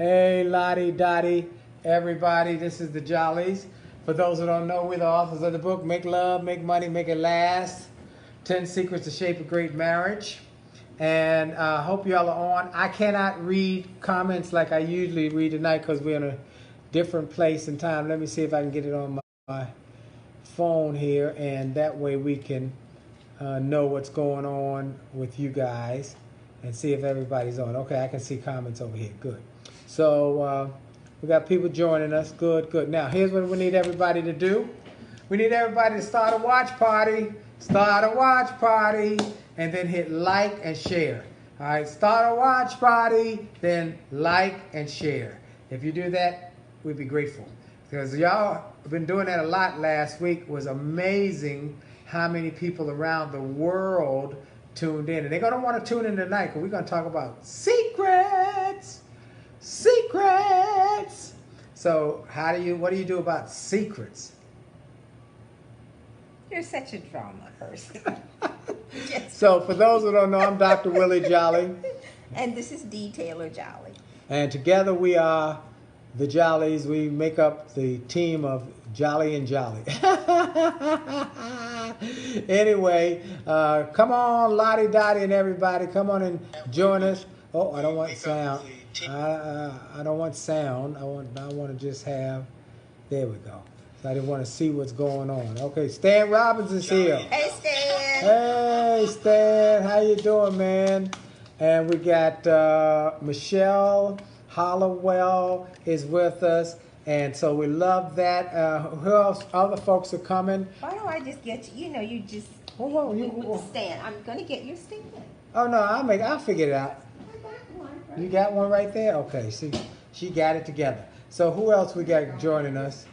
Hey, Lottie Dottie, everybody, this is the Jolleys. For those who don't know, we're the authors of the book, Make Love, Make Money, Make It Last, 10 Secrets to Shape a Great Marriage. And I hope y'all are on. I cannot read comments like I usually read tonight because we're in a different place and time. Let me see if I can get it on my phone here, and that way we can know what's going on with you guys and see if everybody's on. Okay, I can see comments over here. Good. So we got people joining us. Good, good. Now, here's what we need everybody to do. We need everybody to start a watch party. Start a watch party. And then hit like and share. All right, start a watch party. Then like and share. If you do that, we'd be grateful. Because y'all have been doing that a lot last week. It was amazing how many people around the world tuned in. And they're going to want to tune in tonight because we're going to talk about secrets. Secrets. So what do you do about secrets? You're such a drama person. So for those who don't know, I'm Dr. Willie Jolly. And this is D. Taylor-Jolley. And together we are the Jollies. We make up the team of Jolly and Jolly. Anyway, come on, Lottie Dottie and everybody. Come on and join us. Oh, I don't want sound. I don't want sound. I want to just have. There we go. So I didn't want to see what's going on. Okay, Stan Robbins is here. Hey, Stan. Hey, Stan. How you doing, man? And we got Michelle Hollowell is with us. And so we love that. Who else? Other folks are coming. Why don't I just get you? You just. Stan. I'm gonna get your stand. Oh no, I'll figure it out. You got one right there? Okay, see, she got it together. So who else we got joining us?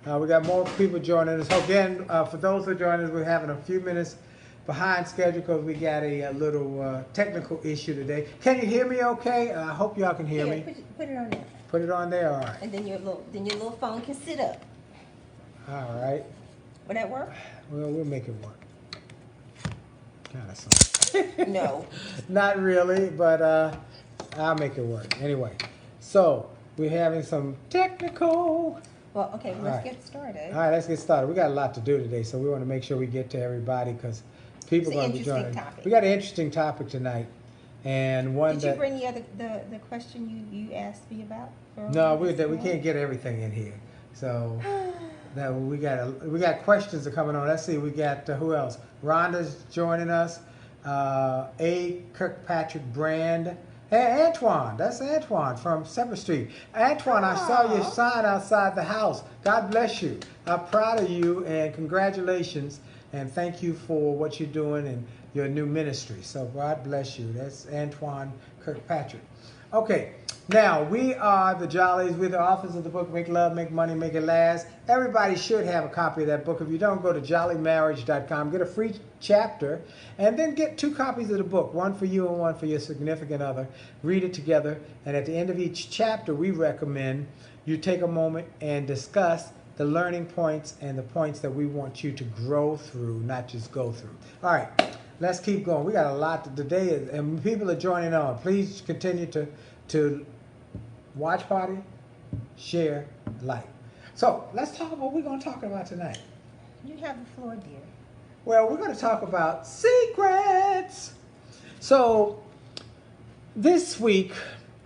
We got more people joining us. Again, for those who are joining us, we're having a few minutes behind schedule because we got a little technical issue today. Can you hear me okay? I hope y'all can hear me. Put it on there. Put it on there, all right. And then your little phone can sit up. All right. Will that work? Well, we'll make it work. Kind of something. No. Not really, but I'll make it work. Anyway, so we're having some technical. Well, okay, let's get started. All right, let's get started. We got a lot to do today, so we want to make sure we get to everybody because people are going to be joining. Topic. We got an interesting topic tonight, and one Did you bring the question you asked me about? No, we can't get everything in here. So we got questions that are coming on. Let's see, we got who else? Rhonda's joining us. A. Kirkpatrick Brand. Hey, Antoine, that's Antoine from 7th Street. Antoine, I saw your sign outside the house. God bless you. I'm proud of you and congratulations and thank you for what you're doing in your new ministry. So God bless you. That's Antoine Kirkpatrick. Okay, now we are the Jollies. We're the authors of the book, Make Love, Make Money, Make It Last. Everybody should have a copy of that book. If you don't, go to jollymarriage.com, get a free chapter, and then get 2 copies of the book, one for you and one for your significant other. Read it together, and at the end of each chapter, we recommend you take a moment and discuss the learning points and the points that we want you to grow through, not just go through. All right, let's keep going. We got a lot today, and people are joining on. Please continue to watch party, share, like. So let's talk about what we're going to talk about tonight. You have the floor, dear. Well, we're going to talk about secrets. So this week,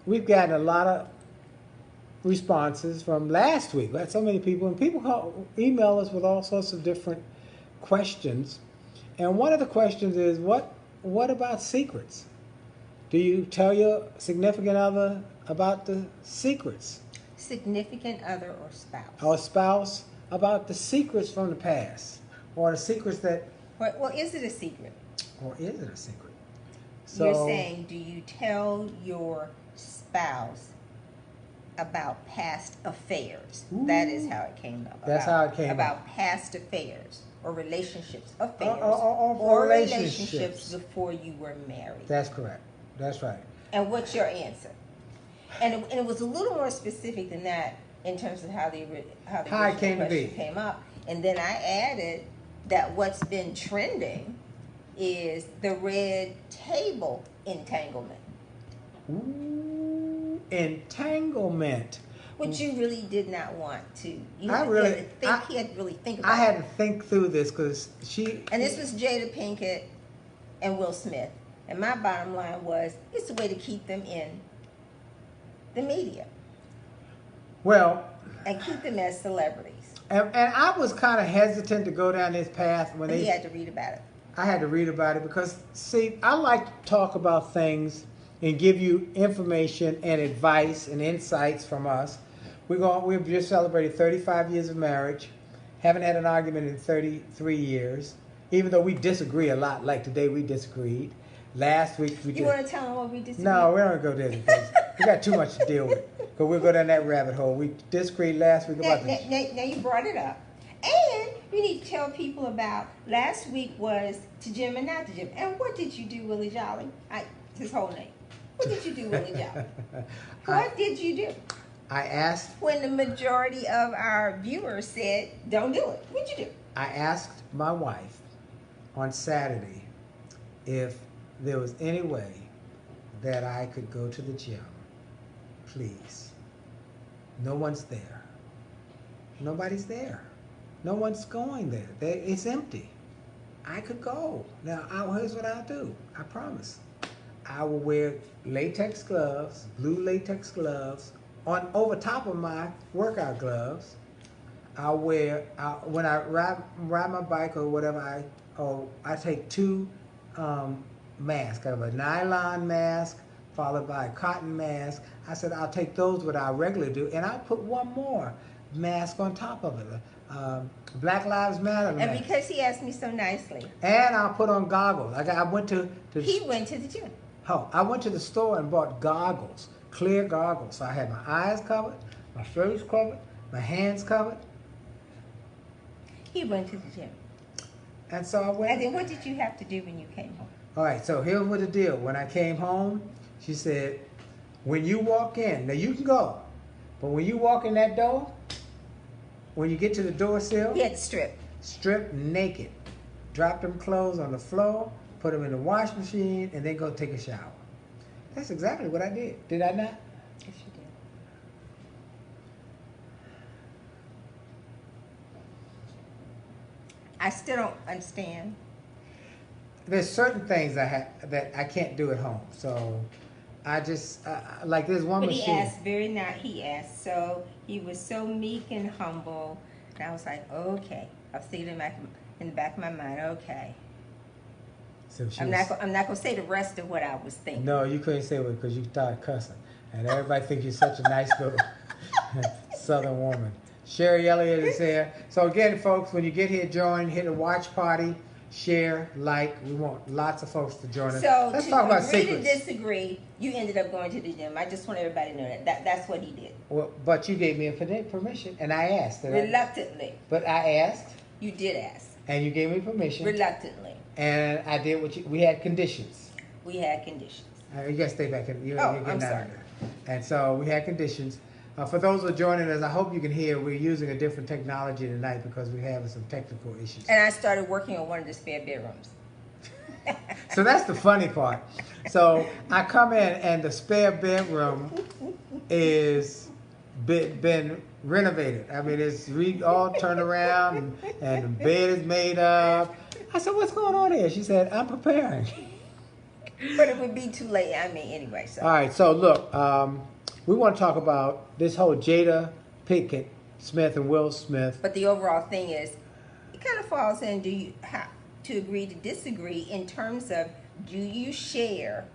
we've gotten a lot of responses from last week. We had so many people, and people email us with all sorts of different questions. And one of the questions is, what about secrets? Do you tell your significant other about the secrets? Significant other or spouse? Or spouse about the secrets from the past. Or the secrets that... Well, is it a secret? Or is it a secret? So, you're saying, do you tell your spouse about past affairs? Ooh, that is how it came up. That's how it came about up. past affairs or relationships, affairs. Or relationships before you were married. That's correct. That's right. And what's your answer? And it was a little more specific than that in terms of how the original question came up. And then I added that what's been trending is the red table entanglement. Ooh, entanglement. Which you really did not want to. He I had to really think about it. I had to think through this because And this was Jada Pinkett and Will Smith. And my bottom line was, it's a way to keep them in the media. Well. And keep them as celebrities. And I was kind of hesitant to go down this path when he had to read about it. I had to read about it because, see, I like to talk about things and give you information and advice and insights from us. We've just celebrated 35 years of marriage. Haven't had an argument in 33 years, even though we disagree a lot. Like today, we disagreed. Last week, we You want to tell them what we disagreed? No, we don't go there because we got too much to deal with. But we'll go down that rabbit hole. We disagreed last week about Now you brought it up. And you need to tell people about last week was to Jim and not to Jim. And what did you do, Willie Jolly? His whole name. What did you do, Willie Jolly? What did you do? I asked. When the majority of our viewers said, don't do it. What'd you do? I asked my wife on Saturday if there was any way that I could go to the gym. Please. No one's there. Nobody's there. No one's going there. It's empty. I could go. Now, here's what I'll do. I promise. I will wear latex gloves, blue latex gloves, over top of my workout gloves. I'll wear, when I ride my bike or whatever, I take two masks. I have a nylon mask followed by a cotton mask. I said I'll take those what I regularly do, and I'll put one more mask on top of it. Black Lives Matter mask. And because he asked me so nicely. And I'll put on goggles. I went to He went to the gym. Oh, I went to the store and bought goggles, clear goggles. So I had my eyes covered, my face covered, my hands covered. He went to the gym. And so I went. And then what did you have to do when you came home? All right, so here's what the deal. When I came home, she said, when you walk in, now you can go, but when you walk in that door, when you get to the door sill, he had to strip. Strip naked. Drop them clothes on the floor, put them in the wash machine, and then go take a shower. That's exactly what I did. Did I not? Yes, you did. I still don't understand. There's certain things that I can't do at home. So I just, like there's one machine. But he asked, so he was so meek and humble. And I was like, okay. I was thinking in the back of my mind, okay. So I'm not going to say the rest of what I was thinking. No, you couldn't say it because you started cussing. And everybody thinks you're such a nice little Southern woman. Sherry Elliott is here. So again, folks, when you get here, join, hit a watch party, share, like. We want lots of folks to join us. So let's talk about agree secrets. to disagree, you ended up going to the gym. I just want everybody to know that's what he did. Well, but you gave me a permission, and I asked. Reluctantly. But I asked. You did ask. And you gave me permission. Reluctantly. And I did what we had conditions. We had conditions. You got to stay back. I'm sorry. And so we had conditions. For those who are joining us, I hope you can hear we're using a different technology tonight because we're having some technical issues. And I started working on one of the spare bedrooms. So that's the funny part. So I come in and the spare bedroom is been renovated. I mean, it's all turned around and the bed is made up. I said, what's going on here? She said, I'm preparing. But it would be too late. I mean, anyway. So. All right. So look, we want to talk about this whole Jada Pinkett Smith and Will Smith. But the overall thing is, it kind of falls in, do you have to agree to disagree in terms of, do you share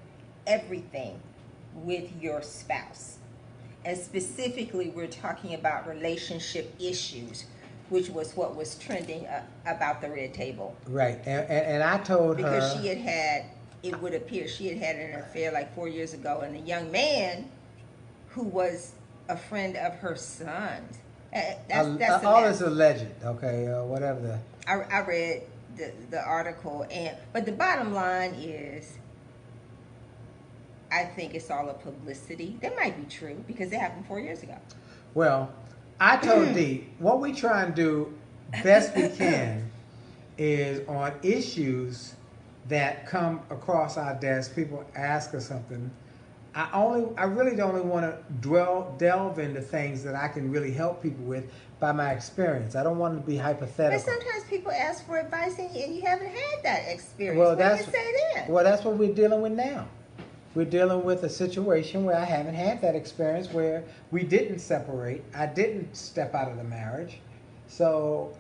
everything with your spouse? And specifically, we're talking about relationship issues, which was what was trending about the red table. Right. And I told her. Because she had, it would appear, she had an affair like 4 years ago, and a young man who was a friend of her son's. That's all is alleged, okay, whatever. I read the article, but the bottom line is, I think it's all a publicity. That might be true because it happened 4 years ago. Well, I told Dee, what we try and do best we can is on issues that come across our desk, people ask us something, I really don't want to delve into things that I can really help people with by my experience. I don't want to be But hypothetical. sometimes people ask for advice and you haven't had that experience. Well, What do you say then? Well, that's what we're dealing with now. We're dealing with a situation where I haven't had that experience, where we didn't separate. I didn't step out of the marriage. So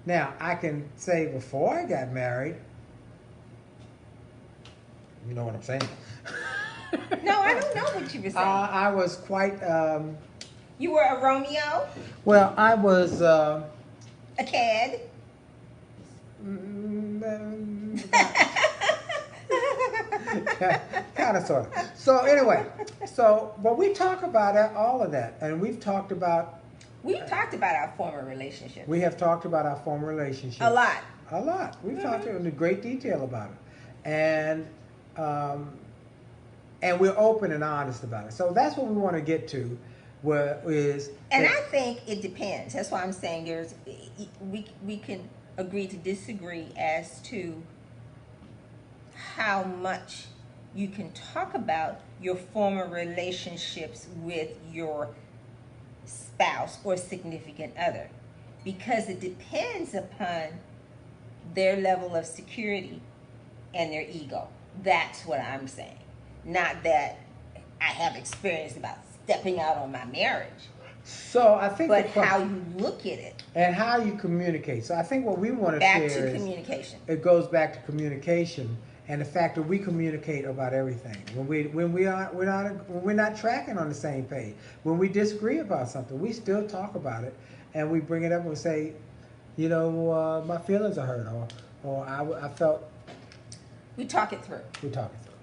now I can say before I got married, you know what I'm saying? No, I don't know what you were saying. I was quite, You were a Romeo, well, I was, a cad. kind of, sort of. So anyway, but we talk about all of that, and we've talked about. We've talked about our former relationship. We have talked about our former relationship. A lot. A lot. We've talked in great detail about it, and we're open and honest about it. So that's what we want to get to, And I think it depends. That's why I'm saying we can agree to disagree as to how much you can talk about your former relationships with your spouse or significant other, because it depends upon their level of security and their ego. That's what I'm saying. Not that I have experience about stepping out on my marriage. So I think, but how you look at it and how you communicate. So I think what we want to share is communication. It goes back to communication and the fact that we communicate about everything. We're not tracking on the same page. When we disagree about something, we still talk about it, and we bring it up and say, my feelings are hurt, or I felt. We talk it through. We talk it through.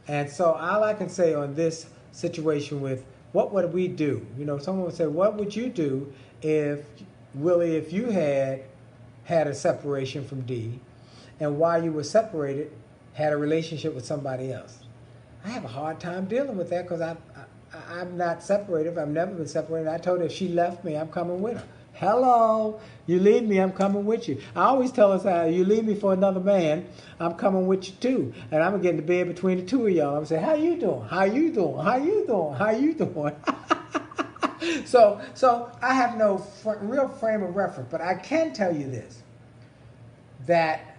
And so all I can say on this situation with what would we do? Someone would say, what would you do if you had a separation from D, and while you were separated, had a relationship with somebody else? I have a hard time dealing with that because I'm not separated. I've never been separated. I told her if she left me, I'm coming with her. Hello, you leave me, I'm coming with you. I always tell us, you leave me for another man, I'm coming with you too. And I'm going to get in the bed between the two of y'all. I'm going to say, how you doing? How you doing? How you doing? How you doing? So I have no real frame of reference, but I can tell you this, that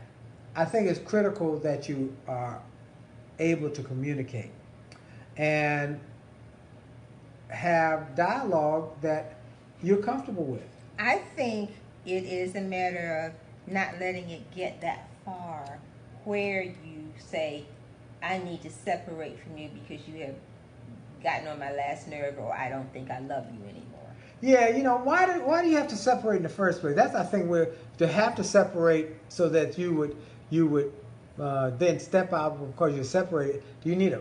I think it's critical that you are able to communicate and have dialogue that you're comfortable with. I think it is a matter of not letting it get that far where you say, I need to separate from you because you have gotten on my last nerve, or I don't think I love you anymore. Yeah, why do you have to separate in the first place? That's, I think, where to have to separate so that you would then step out because you're separated. Do you need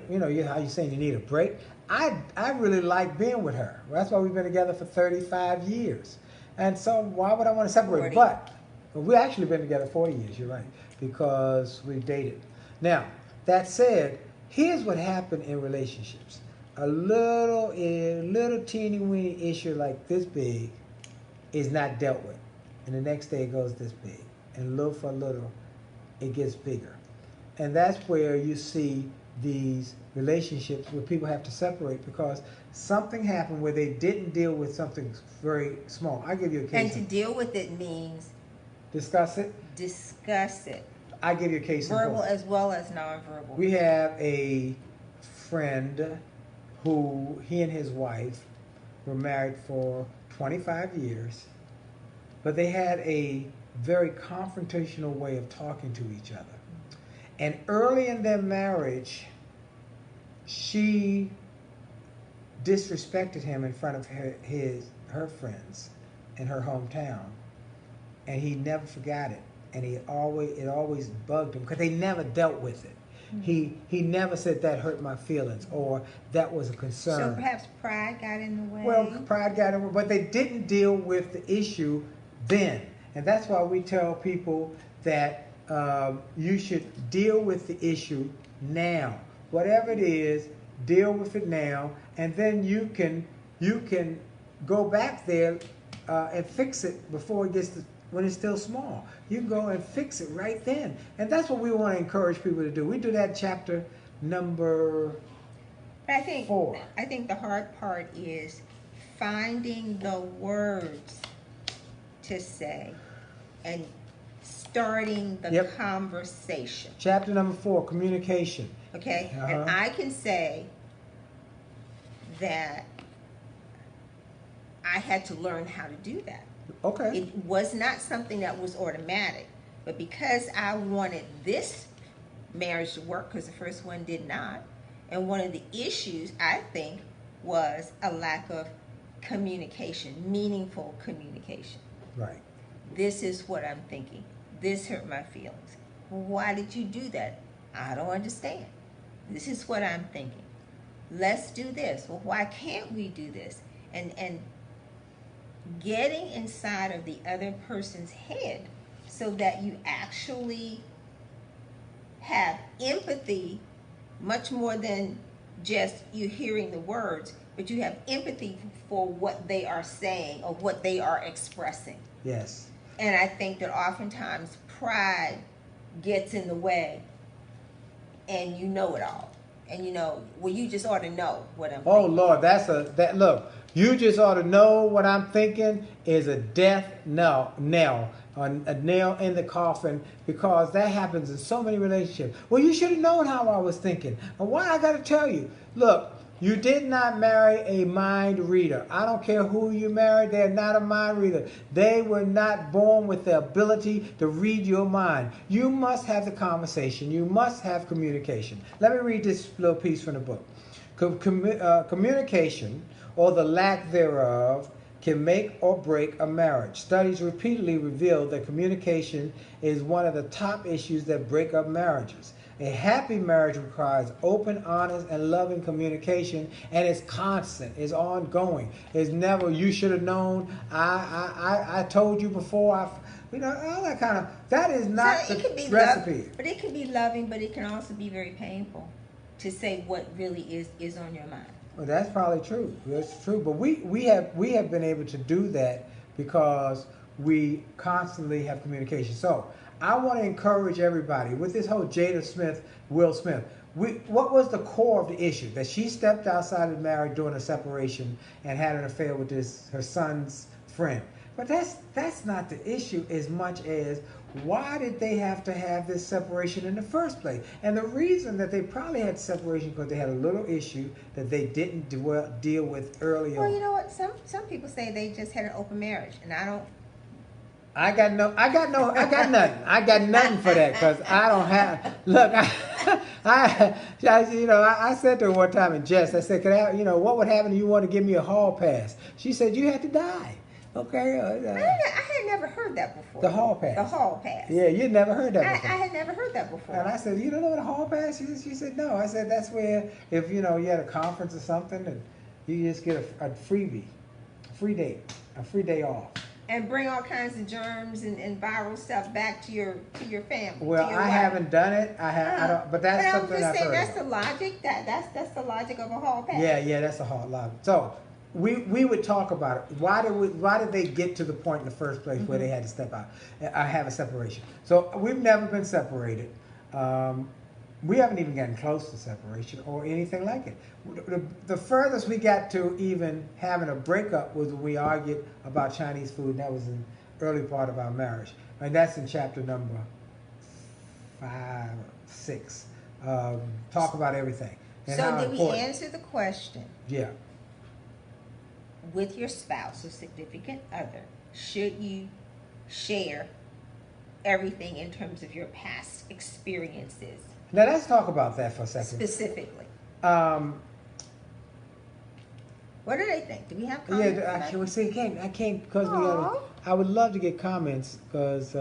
how you saying you need a break? I really like being with her. That's why we've been together for 35 years. And so why would I want to separate? 40. But we've actually been together 40 years, you're right, because we dated. Now, that said, here's what happened in relationships. A little teeny weeny issue like this big is not dealt with. And the next day it goes this big. And little for little, it gets bigger. And that's where you see these relationships where people have to separate because something happened where they didn't deal with something very small. I'll give you a case. And to deal with it means discuss it. Discuss it. I'll give you a case. Verbal as well as nonverbal. We have a friend who he and his wife were married for 25 years, but they had a very confrontational way of talking to each other. And early in their marriage, she disrespected him in front of her friends in her hometown, and he never forgot it. And it always bugged him because they never dealt with it. Mm-hmm. He never said that hurt my feelings or that was a concern. So perhaps pride got in the way. Well, pride got in the way, but they didn't deal with the issue then, and that's why we tell people that you should deal with the issue now. Whatever it is, deal with it now, and then you can go back there and fix it before it gets when it's still small. You can go and fix it right then, and that's what we want to encourage people to do. We do that chapter number But I 4. think the hard part is finding the words to say and starting the Yep. conversation. Chapter number 4, communication. Okay? Uh-huh. And I can say that I had to learn how to do that. Okay. It was not something that was automatic. But because I wanted this marriage to work, because the first one did not, and one of the issues, I think, was a lack of communication, meaningful communication. Right. This is what I'm thinking. This hurt my feelings. Why did you do that? I don't understand. This is what I'm thinking. Let's do this. Well, why can't we do this? And getting inside of the other person's head so that you actually have empathy, much more than just you hearing the words, but you have empathy for what they are saying or what they are expressing. Yes. And I think that oftentimes pride gets in the way, and you know it all. And you just ought to know what I'm Oh thinking. Lord, look, you just ought to know what I'm thinking is a death nail, a nail in the coffin, because that happens in so many relationships. Well, you should have known how I was thinking. And why I got to tell you, look, you did not marry a mind reader. I don't care who you married, they're not a mind reader. They were not born with the ability to read your mind. You must have the conversation. You must have communication. Let me read this little piece from the book. Communication, or the lack thereof, can make or break a marriage. Studies repeatedly reveal that communication is one of the top issues that break up marriages. A happy marriage requires open, honest, and loving communication, and it's constant, it's ongoing. It's never, you should have known, I told you before, all that kind of, that is not So the recipe. But it can be loving, but it can also be very painful to say what really is on your mind. Well, that's probably true. That's true. But we have been able to do that because we constantly have communication. So I want to encourage everybody with this whole Jada Smith, Will Smith. What was the core of the issue? That she stepped outside of marriage during a separation and had an affair with her son's friend. But that's not the issue as much as why did they have to have this separation in the first place? And the reason that they probably had separation because they had a little issue that they didn't deal with early on. Well, you know what? Some people say they just had an open marriage, and I don't. I got nothing. I got nothing for that because I don't have. Look, I said to her one time in jest, I said, "Could I, what would happen if you want to give me a hall pass?" She said, "You had to die." Okay. I had never heard that before. The hall pass. The hall pass. Yeah, you'd never heard that before. I had never heard that before. And I said, "You don't know what a hall pass is?" She said, "No." I said, "That's where if you had a conference or something and you just get a freebie, a free day off." And bring all kinds of germs and viral stuff back to your family. Well, I haven't done it. I don't. But that's something I've heard. That's the logic. That's the logic of a hall pass. Yeah, that's a hard logic. So we would talk about it. Why did they get to the point in the first place where they had to step out? I have a separation. So we've never been separated. We haven't even gotten close to separation or anything like it. The furthest we got to even having a breakup was when we argued about Chinese food, and that was in the early part of our marriage. And that's in chapter number 5 or 6. Talk about everything. And so how did we important. answer the question? Yeah. With your spouse or significant other, should you share everything in terms of your past experiences? Now let's talk about that for a second. Specifically. What do they think? Do we have comments? Yeah, I can't because I would love to get comments because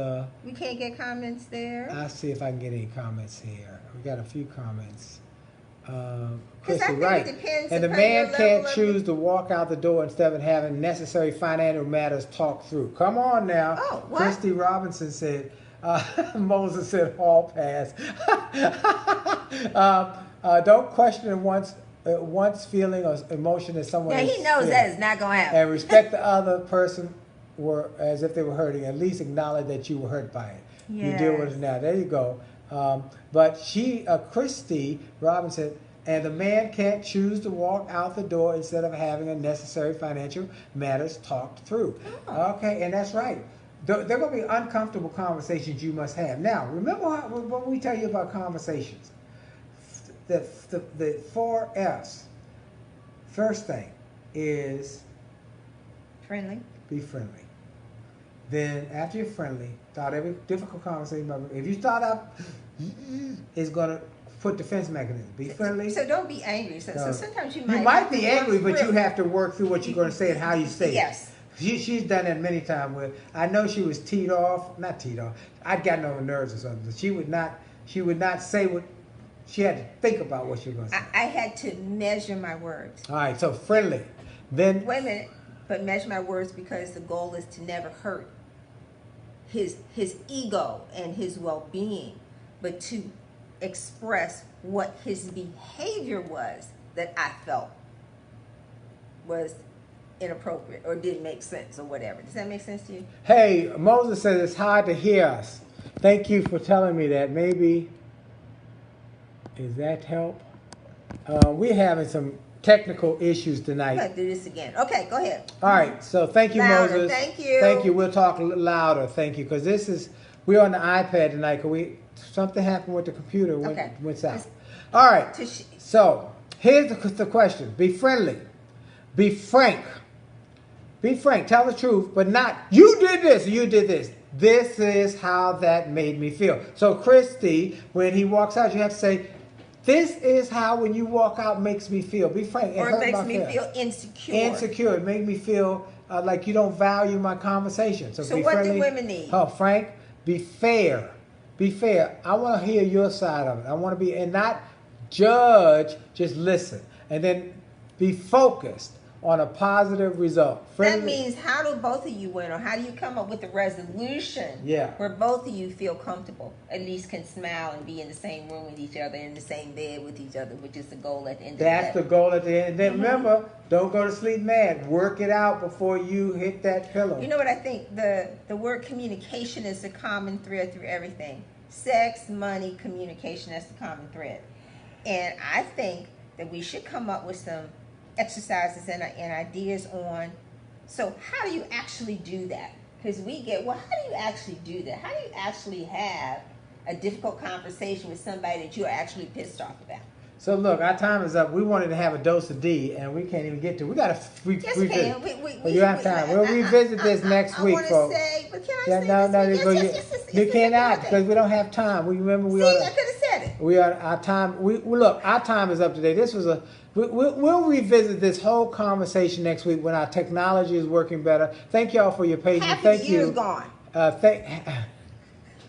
we can't get comments there. I'll see if I can get any comments here. We got a few comments. Because I think right. it depends. And the man can't choose to walk out the door instead of having necessary financial matters talked through. Come on now. Oh, what? Christy Robinson said. Moses said, "Hall pass." Don't question one's feeling or emotion as someone. Yeah, he knows that is not going to happen. And respect the other person as if they were hurting. At least acknowledge that you were hurt by it. Yes. You deal with it now. There you go. But Christy Robinson, and the man can't choose to walk out the door instead of having unnecessary financial matters talked through. Oh. Okay, and that's right. There are going to be uncomfortable conversations you must have. Now, remember when we tell you about conversations, the 4F's. First thing is Friendly. be friendly. Then after you're friendly, start every difficult conversation. If you start out, it's going to put defense mechanism. Be friendly. So don't be angry. So sometimes you might be angry, but you have to work through what you're going to say and how you say it. Yes. She's done that many times. Where I know she was not teed off. I'd gotten on her nerves or something. But she would not say what. She had to think about what she was going to say. I had to measure my words. All right, so friendly. Then wait a minute, but measure my words because the goal is to never hurt his ego and his well-being, but to express what his behavior was that I felt was inappropriate or didn't make sense or whatever. Does that make sense to you? Hey, Moses says it's hard to hear us. Thank you for telling me that. Maybe, is that help? We're having some technical issues tonight. I'm gonna do this again. Okay, go ahead. All right, so thank you, Louder, Moses. thank you. Thank you. We'll talk a little louder. Thank you, because we're on the iPad tonight. Something happened with the computer. Went south. All right. So here's the question: be friendly, be frank, be frank. Tell the truth, but not you did this, you did this. This is how that made me feel. So Christy, when he walks out, you have to say, this is how when you walk out makes me feel. Be frank. Or it makes me feel insecure. Insecure. It made me feel like you don't value my conversation. So be what friendly. do women need? Oh, frank. Be fair. Be fair. I want to hear your side of it. I want to be, and not judge, just listen. And then be focused on a positive result. That means how do both of you win, or how do you come up with a resolution where both of you feel comfortable, at least can smile and be in the same room with each other, in the same bed with each other, which is the goal at the end of the day. That's the goal at the end. And then remember, don't go to sleep mad. Work it out before you hit that pillow. You know what I think? The word communication is the common thread through everything. Sex, money, communication, that's the common thread. And I think that we should come up with some exercises and ideas on, so how do you actually do that? Because how do you actually do that? How do you actually have a difficult conversation with somebody that you're actually pissed off about? So look, our time is up. We wanted to have a dose of D, and we can't even get to. We got to revisit. You have time. We'll revisit this next week, folks. But can I say this? You cannot, because we don't have time. We remember we I could have said it. We are our time. Look, our time is up today. This was We'll revisit this whole conversation next week when our technology is working better. Thank y'all for your patience. Thank you. Gone.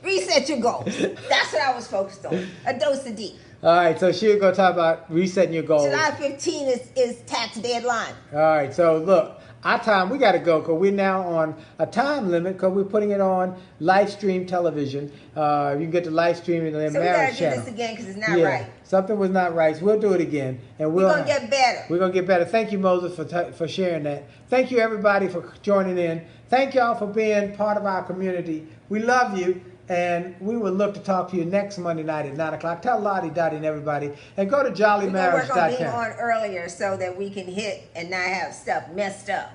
Reset your goals. That's what I was focused on. A dose of D. All right, so she'll go talk about resetting your goals. July 15th is tax deadline. All right, so look, our time, we got to go because we're now on a time limit because we're putting it on live stream television. You can get the live stream in the Marriage Channel. So we got to do this again because it's not right. Something was not right, so we'll do it again. And we're going to get better. We're going to get better. Thank you, Moses, for sharing that. Thank you, everybody, for joining in. Thank y'all for being part of our community. We love you. And we will look to talk to you next Monday night at 9 o'clock. Tell Lottie, Dottie, and everybody. And go to jollymarriage.com. We're going to work on being on earlier so that we can hit and not have stuff messed up.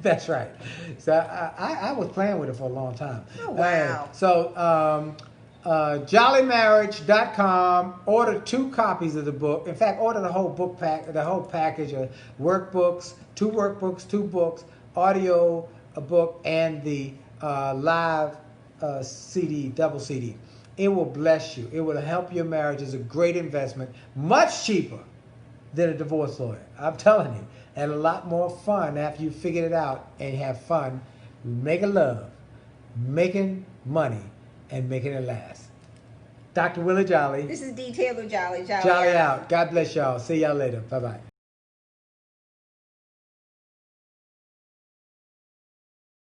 That's right. So I was playing with it for a long time. Oh, wow. So jollymarriage.com. Order 2 copies of the book. In fact, order the whole book the whole package of workbooks, 2 workbooks, 2 books, audio, a book, and the live CD, double CD. It will bless you. It will help your marriage. It's a great investment. Much cheaper than a divorce lawyer. I'm telling you. And a lot more fun after you figured it out and you have fun making love, making money, and making it last. Dr. Willie Jolly. This is D. Taylor-Jolley. Jolly out. God bless y'all. See y'all later. Bye-bye.